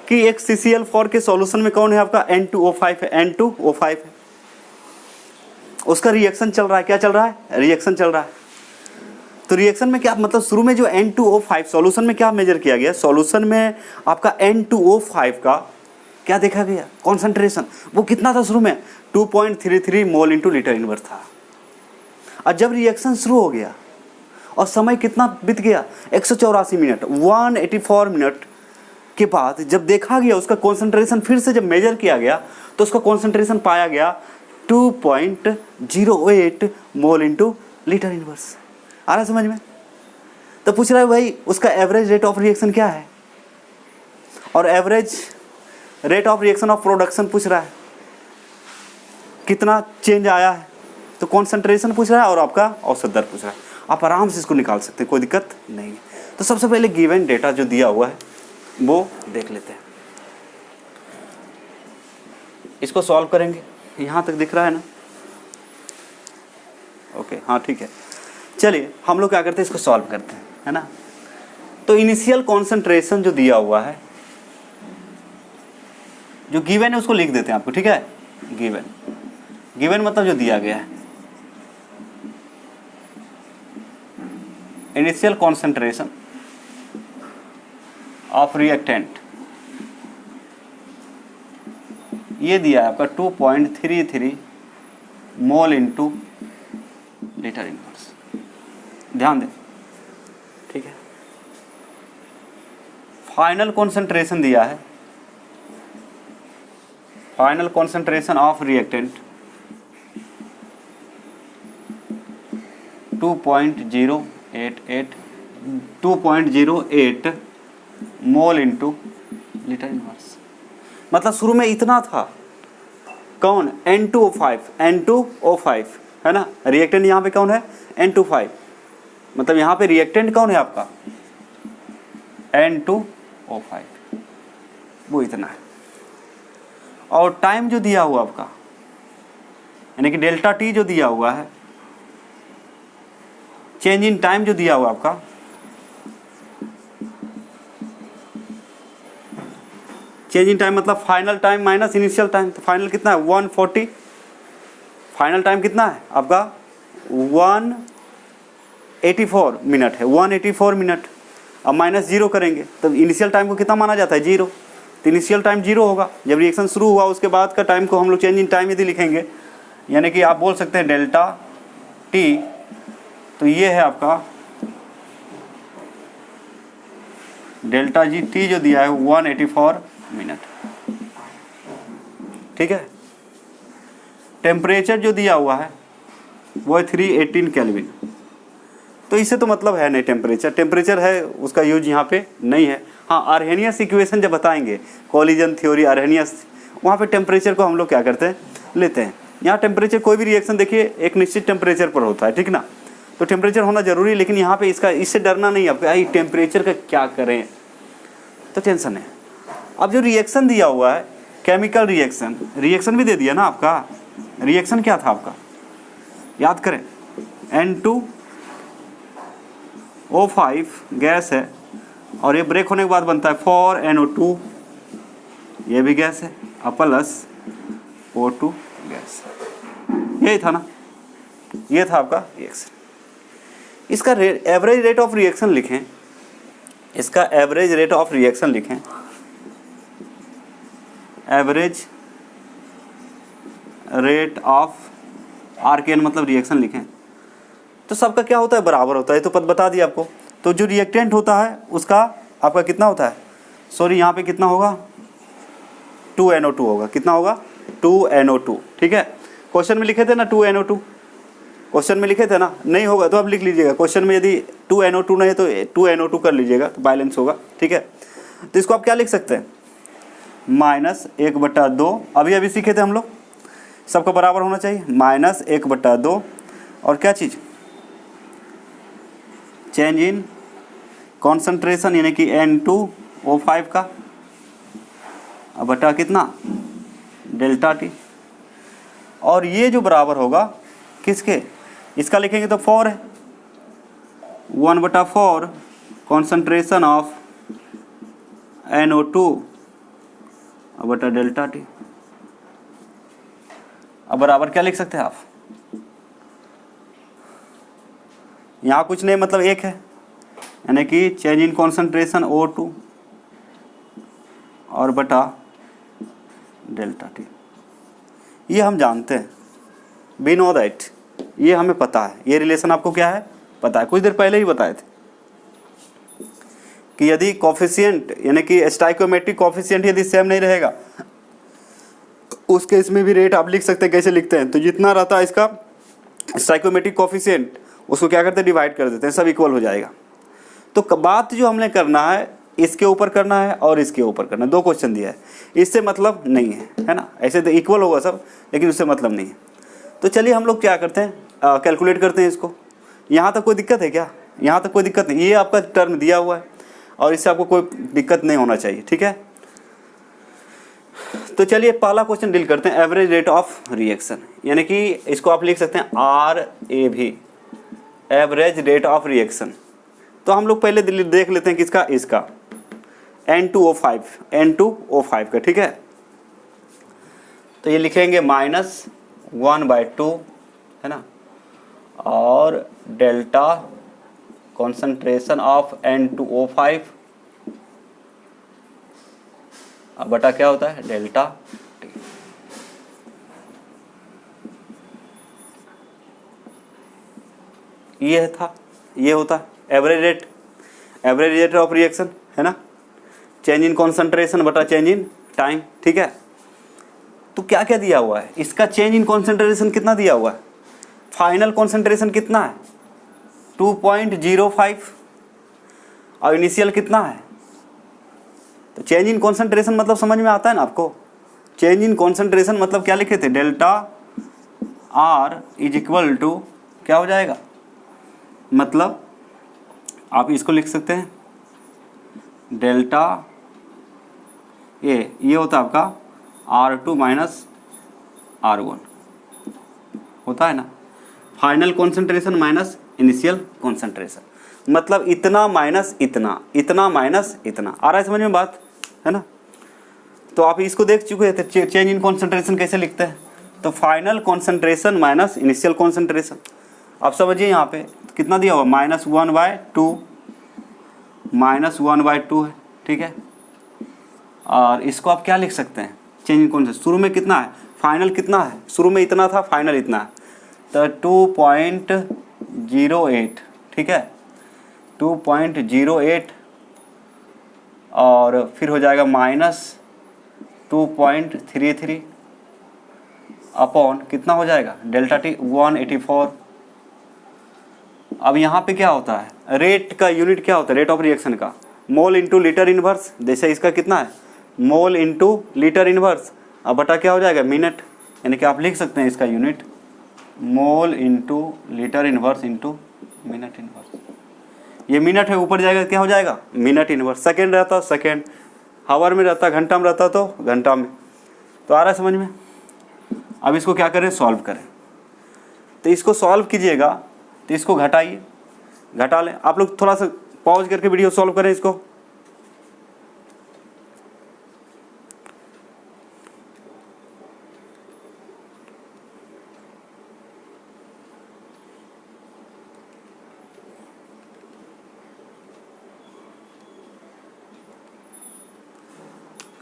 कि एक CCl4 के सॉल्यूशन में कौन है आपका, N2O5 है, N2O5 है। उसका रिएक्शन चल रहा है, क्या चल रहा है, रिएक्शन चल रहा है। तो रिएक्शन में क्या मतलब, शुरू में जो N2O5 सॉल्यूशन में क्या मेजर किया गया, सॉल्यूशन में आपका N2O5 का क्या देखा गया, कॉन्सेंट्रेशन वो कितना था शुरू में, 2.33 मोल इंटू लीटर इनवर्स था। और जब रिएक्शन शुरू हो गया और समय कितना बीत गया, 184 मिनट, 184 मिनट के बाद जब देखा गया उसका कॉन्सेंट्रेशन फिर से जब मेजर किया गया तो उसका कॉन्सेंट्रेशन पाया गया 2.08 मोल इंटू लीटर इनवर्स। आ रहा है समझ में। तो पूछ रहा है भाई उसका एवरेज रेट ऑफ रिएक्शन क्या है, और average rate of reaction of production पूछ रहा है, कितना चेंज आया है। तो कॉन्सेंट्रेशन पूछ रहा है और आपका औसत दर पूछ रहा है। आप आराम से इसको निकाल सकते हैं, कोई दिक्कत नहीं है। तो सबसे पहले गिवन डेटा जो दिया हुआ है वो देख लेते हैं, इसको सॉल्व करेंगे। यहाँ तक दिख रहा है ना, ओके हाँ ठीक है। चलिए हम लोग क्या करते हैं, इसको सॉल्व करते हैं, है ना। तो इनिशियल कॉन्सेंट्रेशन जो दिया हुआ है, जो गिवन है उसको लिख देते हैं आपको, ठीक है। गिवन, गिवन मतलब जो दिया गया है, इनिशियल कॉन्सेंट्रेशन ऑफ रिएक्टेंट ये दिया है आपका 2.33 मोल इंटू लीटर इनवर्स। ध्यान दें, ठीक है। फाइनल कॉन्सेंट्रेशन दिया है, final concentration of reactant 2.08 mole into litre inverse. मतलब शुरू में इतना था, कौन, N2O5 है ना। रिएक्टेंट यहाँ पे कौन है, N2O5, मतलब यहाँ पे रिएक्टेंट कौन है आपका, N2O5, वो इतना है। और टाइम जो दिया हुआ आपका, यानी कि डेल्टा टी जो दिया हुआ है, चेंज इन टाइम जो दिया हुआ आपका, चेंज इन टाइम मतलब final time minus initial time. तो फाइनल कितना है 140, फाइनल टाइम कितना है आपका 184 मिनट है, 184 मिनट। अब माइनस जीरो करेंगे तो इनिशियल टाइम को कितना माना जाता है, जीरो। तो इनिशियल टाइम जीरो होगा, जब रिएक्शन शुरू हुआ उसके बाद का टाइम को हम लोग चेंज इन टाइम यदि लिखेंगे, यानी कि आप बोल सकते हैं डेल्टा टी, तो ये है आपका डेल्टा जी टी जो दिया है 184 मिनट, ठीक है। टेम्परेचर जो दिया हुआ है वो है 318 केल्विन। तो इससे तो मतलब है नहीं, टेम्परेचर है उसका यूज यहाँ पे नहीं है। हाँ, आर्हेनियस इक्वेशन जब बताएंगे, कॉलिजन थ्योरी आर्हेनियस, वहाँ पे टेम्परेचर को हम लोग क्या करते हैं, लेते हैं। यहाँ टेम्परेचर कोई भी रिएक्शन देखिए एक निश्चित टेम्परेचर पर होता है, ठीक ना। तो टेम्परेचर होना जरूरी है, लेकिन यहाँ पे इससे डरना नहीं आपको, आई टेम्परेचर का क्या करें, तो टेंशन है। अब जो रिएक्शन दिया हुआ है, केमिकल रिएक्शन भी दे दिया ना आपका। रिएक्शन क्या था आपका, याद करें, N2O5 गैस है और ये ब्रेक होने के बाद बनता है 4NO2, ये भी गैस है, और प्लस O2 गैस, यही था ना, ये था आपका रिएक्शन। इसका एवरेज रेट ऑफ रिएक्शन लिखें, इसका एवरेज रेट ऑफ रिएक्शन लिखें, एवरेज रेट ऑफ RKN मतलब रिएक्शन लिखें। तो सबका क्या होता है, बराबर होता है, तो पद बता दिया आपको। तो जो रिएक्टेंट होता है उसका आपका कितना होता है, सॉरी यहाँ पे कितना होगा, 2NO2 होगा। कितना होगा, 2NO2, ठीक है। क्वेश्चन में लिखे थे ना 2NO2, क्वेश्चन में लिखे थे ना, नहीं होगा तो आप लिख लीजिएगा। क्वेश्चन में यदि 2NO2 नहीं है तो 2NO2 कर लीजिएगा, तो बैलेंस होगा, ठीक है। तो इसको आप क्या लिख सकते हैं, -1/2, अभी सीखे थे हम लोग, सबका बराबर होना चाहिए, -1/2, और क्या चीज़, चेंज इन कॉन्सेंट्रेशन यानी कि N2O5 का अब बटा कितना डेल्टा टी, और ये जो बराबर होगा किसके, इसका लिखेंगे तो 4 है, 1/4 कॉन्सेंट्रेशन ऑफ NO2 बटा डेल्टा टी। अब बराबर क्या लिख सकते हैं आप, यहाँ कुछ नहीं मतलब 1 है, यानी कि चेंज इन कॉन्सेंट्रेशन O2 और बटा डेल्टा टी। ये हम जानते हैं, वी नो दैट, ये हमें पता है, ये रिलेशन आपको क्या है पता है, कुछ देर पहले ही बताए थे कि यदि कॉफिशिएंट यानी कि स्टाइकोमेट्रिक कॉफिशिएंट यदि सेम नहीं रहेगा उस केस में भी रेट आप लिख सकते हैं। कैसे लिखते हैं, तो जितना रहता है इसका स्टाइकोमेट्रिक कॉफिशिएंट उसको क्या करते हैं डिवाइड कर देते हैं, सब इक्वल हो जाएगा। तो बात जो हमने करना है इसके ऊपर करना है और इसके ऊपर करना है, 2 क्वेश्चन दिया है, इससे मतलब नहीं है ना, ऐसे तो इक्वल होगा सब लेकिन उससे मतलब नहीं है। तो चलिए हम लोग क्या करते हैं कैलकुलेट करते हैं इसको। यहाँ तक कोई दिक्कत है क्या, यहाँ तक कोई दिक्कत नहीं, ये आपका टर्म दिया हुआ है और इससे आपको कोई दिक्कत नहीं होना चाहिए, ठीक है। तो चलिए पहला क्वेश्चन डील करते हैं, एवरेज रेट ऑफ रिएक्शन, यानी कि इसको आप लिख सकते हैं RAV, average rate of reaction. तो हम लोग पहले देख लेते हैं किसका, इसका N2O5 का, ठीक है। तो ये लिखेंगे -1/2 है ना, और डेल्टा कॉन्सेंट्रेशन ऑफ N2O5 बटा क्या होता है डेल्टा टी। ये था, ये होता है एवरेज रेट ऑफ रिएक्शन है ना, चेंज इन कॉन्सेंट्रेशन बटा चेंज इन टाइम, ठीक है। तो क्या क्या दिया हुआ है, इसका चेंज इन कॉन्सेंट्रेशन कितना दिया हुआ है, फाइनल कॉन्सेंट्रेशन कितना है 2.05 और इनिशियल कितना है। तो चेंज इन कॉन्सेंट्रेशन मतलब समझ में आता है ना आपको, चेंज इन कॉन्सेंट्रेशन मतलब क्या लिखे थे, delta R is equal to क्या हो जाएगा, मतलब आप इसको लिख सकते हैं डेल्टा ये होता है आपका R2 माइनस R1 होता है ना, final concentration minus initial concentration, मतलब इतना माइनस इतना, इतना माइनस इतना, आ रहा है समझ में बात है ना। तो आप इसको देख चुके थे चेंज इन कॉन्सेंट्रेशन कैसे लिखते हैं, तो final concentration minus initial concentration. आप समझिए यहाँ पे कितना दिया हुआ -1/2 है, ठीक है। और इसको आप क्या लिख सकते हैं, चेंज इन कॉन्सेंट्रेशन शुरू में कितना है, फाइनल कितना है, शुरू में इतना था फाइनल इतना है, तो 2.08, ठीक है 2.08 और फिर हो जाएगा -2.33 अपॉन कितना हो जाएगा डेल्टा टी 184। अब यहाँ पे क्या होता है, रेट का यूनिट क्या होता है, रेट ऑफ रिएक्शन का मोल इंटू लीटर इनवर्स, जैसे इसका कितना है मोल इंटू लीटर इनवर्स, अब बटा क्या हो जाएगा मिनट, यानी कि आप लिख सकते हैं इसका unit mole into litre inverse into minute inverse. ये मिनट है ऊपर जाएगा क्या हो जाएगा मिनट इनवर्स, सेकेंड रहता सेकेंड, हावर में रहता घंटा में रहता तो घंटा में। तो आ रहा है समझ में। अब इसको क्या करें सॉल्व करें, तो इसको सॉल्व कीजिएगा तो इसको घटाइए, घटा लें आप लोग, थोड़ा सा पॉज करके वीडियो सॉल्व करें इसको।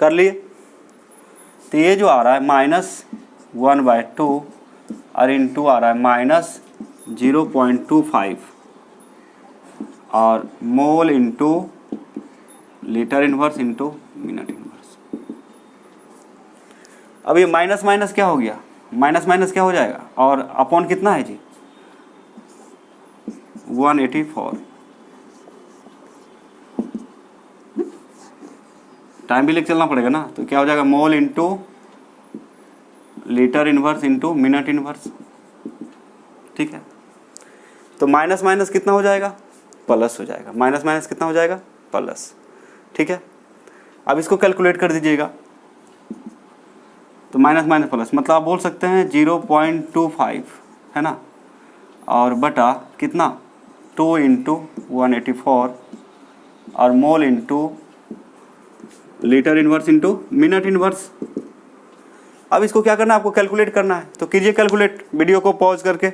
कर लिए, तो ये जो आ रहा है -1/2 और इंटू आ रहा है -0.25 और mole into litre inverse into minute inverse. अब ये माइनस माइनस क्या हो गया, माइनस माइनस क्या हो जाएगा, और अपॉन कितना है जी 184, टाइम भी लेके चलना पड़ेगा ना, तो क्या हो जाएगा मोल into litre inverse into minute inverse, ठीक है। तो माइनस माइनस कितना हो जाएगा प्लस हो जाएगा, माइनस माइनस कितना हो जाएगा, प्लस। ठीक है, अब इसको कैलकुलेट कर दीजिएगा, तो माइनस माइनस प्लस मतलब आप बोल सकते हैं 0.25 है ना, और बटा कितना 2 इंटू 184 और mole into litre inverse into minute inverse. अब इसको क्या करना है, आपको कैलकुलेट करना है, तो कीजिए कैलकुलेट, वीडियो को पॉज करके,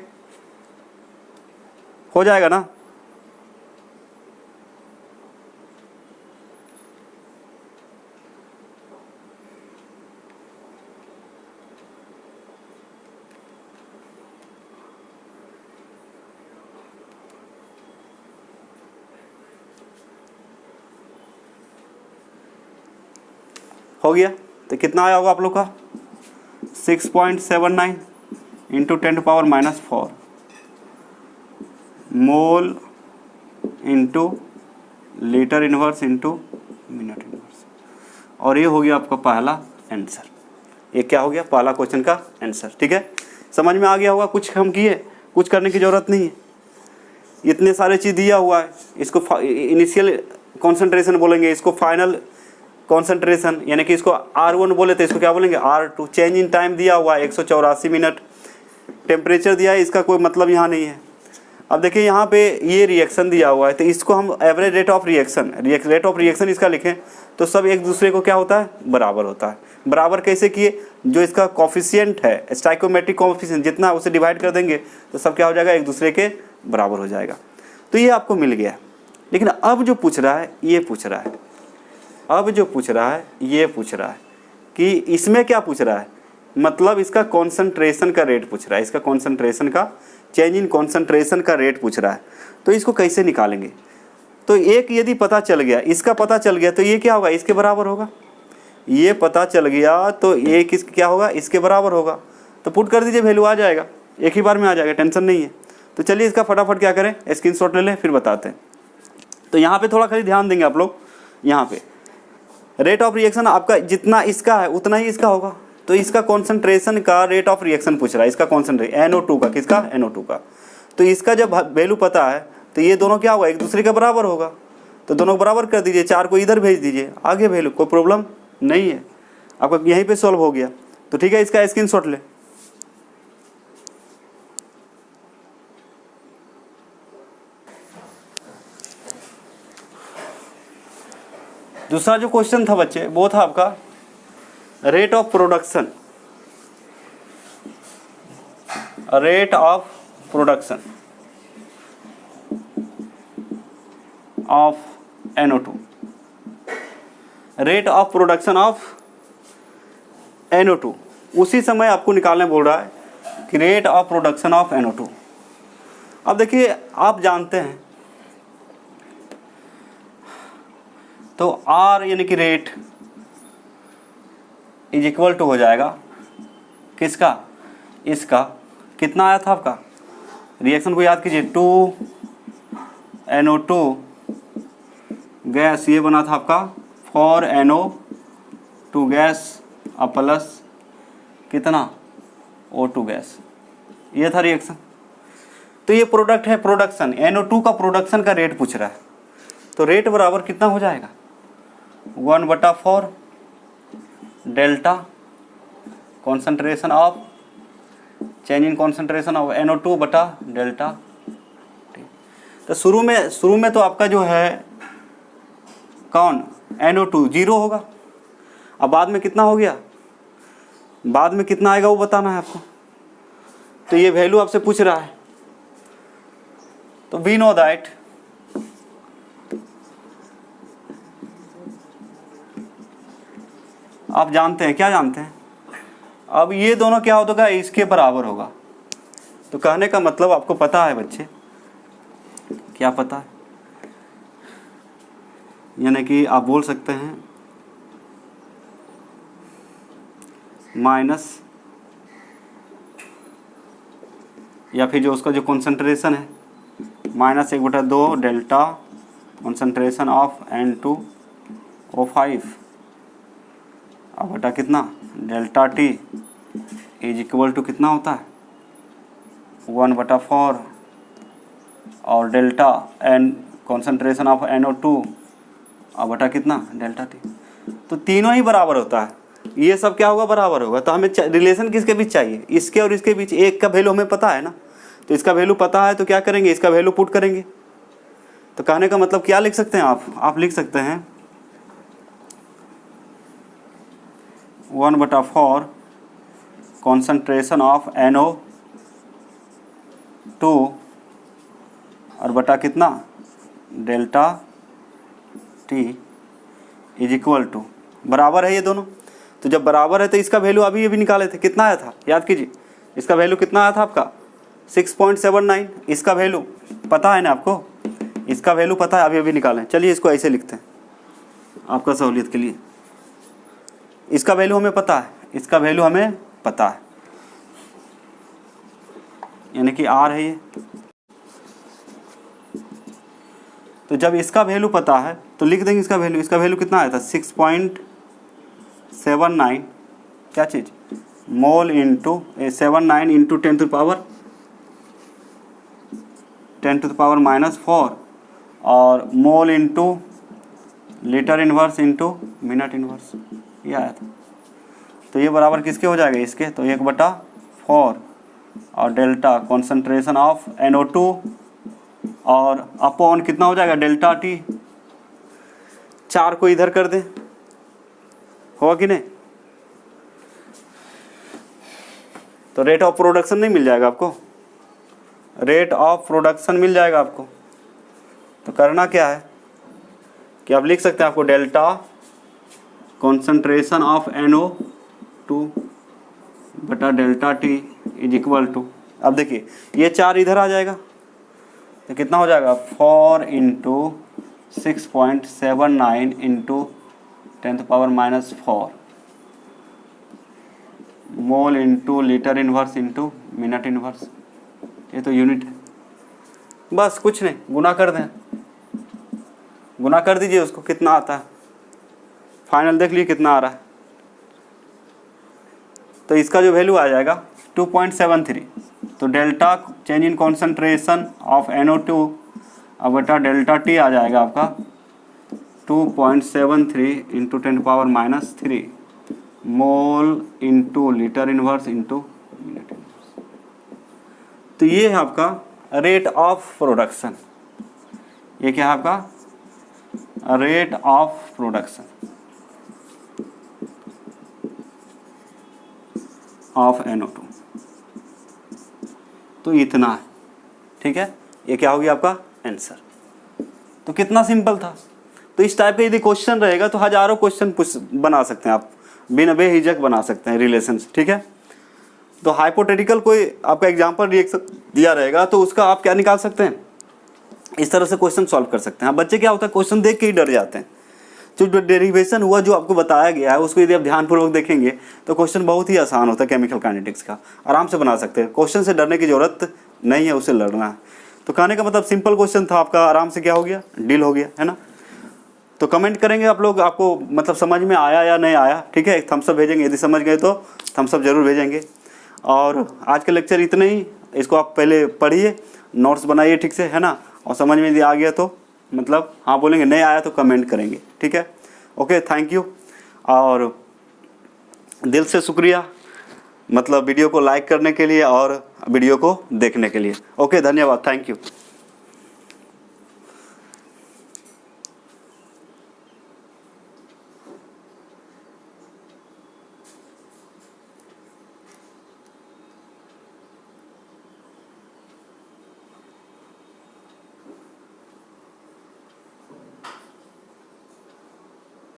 हो जाएगा ना। हो गया, तो कितना आया होगा आप लोग का 6.79 इंटू 10⁻⁻4 मोल into litre inverse into minute inverse, और ये हो गया आपका पहला आंसर। ये क्या हो गया, पहला क्वेश्चन का आंसर। ठीक है, समझ में आ गया होगा, कुछ हम किए, कुछ करने की ज़रूरत नहीं है, इतने सारे चीज़ दिया हुआ है। इसको इनिशियल कॉन्सेंट्रेशन बोलेंगे, इसको फाइनल कॉन्सेंट्रेशन, यानी कि इसको R1 बोले तो इसको क्या बोलेंगे R2। चेंज इन टाइम दिया हुआ है 184 मिनट, टेम्परेचर दिया है, इसका कोई मतलब यहाँ नहीं है। अब देखिए यहाँ पे ये रिएक्शन दिया हुआ है, तो इसको हम average rate of reaction, rate of reaction इसका लिखें तो सब एक दूसरे को क्या होता है, बराबर होता है। बराबर कैसे किए, जो इसका कॉफिशिएंट है स्टाइकोमेट्रिक कॉफिशिएंट जितना उसे डिवाइड कर देंगे तो सब क्या हो जाएगा, एक दूसरे के बराबर हो जाएगा। तो ये आपको मिल गया। लेकिन अब जो पूछ रहा है ये पूछ रहा है, अब जो पूछ रहा है ये पूछ रहा है कि इसमें क्या पूछ रहा है, मतलब इसका कॉन्सेंट्रेशन का रेट पूछ रहा है, इसका कॉन्सेंट्रेशन का चेंज इन कॉन्सेंट्रेशन का रेट पूछ रहा है। तो इसको कैसे निकालेंगे, तो एक यदि पता चल गया, इसका पता चल गया तो ये क्या होगा, इसके बराबर होगा। ये पता चल गया तो ये किस क्या होगा, इसके बराबर होगा। तो पुट कर दीजिए, वैल्यू आ जाएगा, एक ही बार में आ जाएगा, टेंशन नहीं है। तो चलिए इसका फटाफट क्या करें, स्क्रीनशॉट ले लें फिर बताते हैं। तो यहाँ पे थोड़ा खाली ध्यान देंगे आप लोग, यहाँ पे रेट ऑफ रिएक्शन आपका जितना इसका है उतना ही इसका होगा। तो इसका कॉन्सेंट्रेशन का रेट ऑफ रिएक्शन पूछ रहा है, इसका कॉन्सेंट्रेशन NO2 का, किसका NO2 का। तो इसका जब वैल्यू पता है तो ये दोनों क्या होगा, एक दूसरे के बराबर होगा। तो दोनों बराबर कर दीजिए, 4 को इधर भेज दीजिए, आगे वैल्यू कोई प्रॉब्लम नहीं है, आपका यहीं पे सॉल्व हो गया। तो ठीक है, इसका स्क्रीनशॉट ले। दूसरा जो क्वेश्चन था बच्चे वो था आपका rate of production, rate of production of NO2, rate of production of NO2। उसी समय आपको निकालने बोल रहा है कि rate of production of NO2। अब देखिए आप जानते हैं तो R यानी कि रेट इज इक्वल टू हो जाएगा किसका, इसका। कितना आया था आपका, रिएक्शन को याद कीजिए, 2NO2 गैस, ये बना था आपका 4NO2 गैस और प्लस कितना O2 गैस, ये था रिएक्शन। तो ये प्रोडक्ट है, प्रोडक्शन NO2 का प्रोडक्शन का रेट पूछ रहा है। तो रेट बराबर कितना हो जाएगा, 1/4 delta concentration of change in concentration of NO2 बटा डेल्टा T। तो शुरू में तो आपका जो है कौन NO2 0 होगा। अब बाद में कितना हो गया, बाद में कितना आएगा वो बताना है आपको। तो ये वैल्यू आपसे पूछ रहा है, तो वी नो दैट आप जानते हैं, क्या जानते हैं, अब ये दोनों क्या होगा, इसके बराबर होगा। तो कहने का मतलब आपको पता है बच्चे, क्या पता है, यानी कि आप बोल सकते हैं माइनस, या फिर जो उसका जो कॉन्सेंट्रेशन है -1/2 डेल्टा कॉन्सेंट्रेशन ऑफ N2O5 अब बटा कितना delta T is equal to कितना होता है 1/4 और डेल्टा कॉन्सेंट्रेशन ऑफ NO2 और बटा कितना डेल्टा टी। तो तीनों ही बराबर होता है, ये सब क्या होगा बराबर होगा। तो हमें रिलेशन किसके बीच चाहिए, इसके और इसके बीच। एक का वैल्यू हमें पता है ना, तो इसका वैल्यू पता है तो क्या करेंगे, इसका वैल्यू पुट करेंगे। तो कहने का मतलब क्या लिख सकते हैं आप लिख सकते हैं 1/4 कॉन्सेंट्रेशन ऑफ NO2 और बटा कितना delta T is equal to, बराबर है ये दोनों। तो जब बराबर है तो इसका वैल्यू अभी भी निकाले थे, कितना आया था याद कीजिए, इसका वैल्यू कितना आया था आपका 6.79। इसका वैल्यू पता है ना आपको, इसका वैल्यू पता है, अभी निकालें। चलिए इसको ऐसे लिखते हैं आपका सहूलियत के लिए। इसका वैल्यू हमें पता है, इसका वैल्यू हमें पता है, यानी कि R है ये। तो जब इसका वैल्यू पता है तो लिख देंगे इसका वैल्यू कितना आया था 6.79 क्या चीज़ mole into 79 into 10 to power -4 और mole into litre inverse into minute inverse, ये आया था। तो ये बराबर किसके हो जाएगा इसके, तो 1/4 और डेल्टा कॉन्सेंट्रेशन ऑफ NO2 और अपॉन कितना हो जाएगा डेल्टा टी। 4 को इधर कर दें, होगा कि नहीं। तो रेट ऑफ प्रोडक्शन नहीं मिल जाएगा आपको, रेट ऑफ प्रोडक्शन मिल जाएगा आपको। तो करना क्या है कि आप लिख सकते हैं आपको डेल्टा कॉन्सेंट्रेशन ऑफ NO2 बटा delta T is equal to, अब देखिए ये 4 इधर आ जाएगा तो कितना हो जाएगा 4 इंटू 6.79 इंटू 10 पावर -4 मोल into litre inverse into minute inverse, ये तो यूनिट है। बस कुछ नहीं, गुना कर दें, गुना कर दीजिए उसको, कितना आता है फाइनल देख लीजिए कितना आ रहा है। तो इसका जो वैल्यू आ जाएगा 2.73। तो delta change in concentration of NO2 अब बटा डेल्टा टी आ जाएगा आपका 2.73 इंटू 10 पावर -3 मोल into litre inverse into minute inverse. तो ये है आपका रेट ऑफ प्रोडक्शन, ये क्या है आपका rate of production of NO2। तो इतना है, ठीक है, ये क्या होगी आपका आंसर। तो कितना सिंपल था। तो इस टाइप का यदि क्वेश्चन रहेगा तो हजारों क्वेश्चन बना सकते हैं आप, बिना बेहिजक बना सकते हैं रिलेशन, ठीक है। तो हाइपोथेटिकल कोई आपका एग्जांपल रिएक्शन दिया रहेगा तो उसका आप क्या निकाल सकते हैं, इस तरह से क्वेश्चन सॉल्व कर सकते हैं। बच्चे क्या होता है क्वेश्चन देख के ही डर जाते हैं। जो डेरिवेशन हुआ जो आपको बताया गया है उसको यदि आप ध्यानपूर्वक देखेंगे तो क्वेश्चन बहुत ही आसान होता है, केमिकल काइनेटिक्स का आराम से बना सकते हैं। क्वेश्चन से डरने की जरूरत नहीं है, उससे लड़ना है। तो कहने का मतलब सिंपल क्वेश्चन था आपका, आराम से क्या हो गया डील हो गया, है ना। तो कमेंट करेंगे आप लोग, आपको मतलब समझ में आया या नहीं आया, ठीक है। एक थम्स अप भेजेंगे, यदि समझ गए तो थम्स अप जरूर भेजेंगे। और आज का लेक्चर इतना ही, इसको आप पहले पढ़िए, नोट्स बनाइए ठीक से, है ना। और समझ में यदि आ गया तो मतलब हाँ बोलेंगे, नहीं आया तो कमेंट करेंगे, ठीक है। ओके, थैंक यू और दिल से शुक्रिया मतलब वीडियो को लाइक करने के लिए और वीडियो को देखने के लिए। ओके, धन्यवाद, थैंक यू।